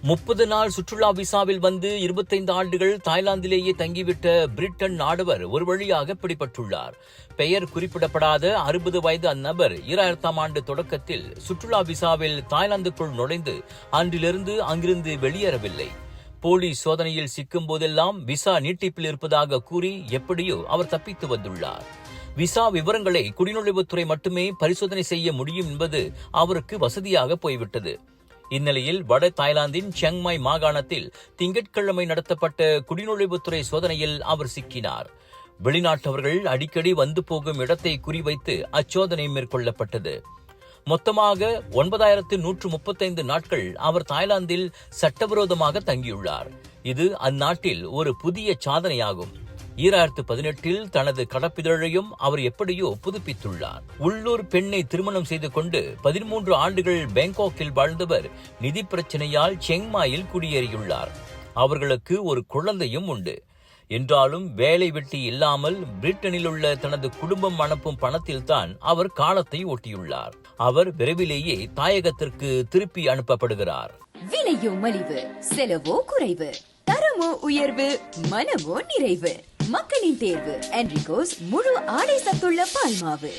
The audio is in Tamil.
30 நாள் சுற்றுலா விசாவில் வந்து 25 ஆண்டுகள் தாய்லாந்திலேயே தங்கிவிட்ட பிரிட்டன் நாடவர் ஒரு வழியாக பிடிபட்டுள்ளார். பெயர் குறிப்பிடப்படாத 60 வயது அந்நபர் 2000ஆம் ஆண்டு தொடக்கத்தில் சுற்றுலா விசாவில் தாய்லாந்துக்குள் நுழைந்து அன்றிலிருந்து அங்கிருந்து வெளியேறவில்லை. போலீஸ் சோதனையில் சிக்கும் போதெல்லாம் விசா நீட்டிப்பில் இருப்பதாக கூறி எப்படியோ அவர் தப்பித்து வந்துள்ளார். விசா விவரங்களை குடிநுழைவுத்துறை மட்டுமே பரிசோதனை செய்ய முடியும் என்பது அவருக்கு வசதியாக போய்விட்டது. இந்நிலையில் வட தாய்லாந்தின் சியாங்மாய் மாகாணத்தில் திங்கட்கிழமை நடத்தப்பட்ட குடிநுழைவுத்துறை சோதனையில் அவர் சிக்கினார். வெளிநாட்டவர்கள் அடிக்கடி வந்து போகும் இடத்தை குறிவைத்து அச்சோதனை மேற்கொள்ளப்பட்டது. மொத்தமாக 9135 நாட்கள் அவர் தாய்லாந்தில் சட்டவிரோதமாக தங்கியுள்ளார். இது அந்நாட்டில் ஒரு புதிய சாதனையாகும். 2018இல் தனது கடப்பிதழையும் அவர் எப்படியோ புதுப்பித்துள்ளார். உள்ளூர் பெண்ணை திருமணம் செய்து கொண்டு 13 ஆண்டுகள் பேங்காக்கில் வாழ்ந்தவர் நிதி பிரச்சனையால் சியாங்மாயில் குடியேறியுள்ளார். அவர்களுக்கு ஒரு குழந்தையும் உண்டு. என்றாலும் வேலை வெட்டி இல்லாமல் பிரிட்டனில் உள்ள தனது குடும்பம் அனுப்பும் பணத்தில்தான் அவர் காலத்தை ஓட்டியுள்ளார். அவர் விரைவிலேயே தாயகத்திற்கு திருப்பி அனுப்பப்படுகிறார். விலையோ மலிவு, செலவோ குறைவு, தரமோ உயர்வு, மனமோ நிறைவு. மக்களின் தேர்வு என்ரிகோஸ் முழு ஆடை சத்துள்ள பால்மாவு.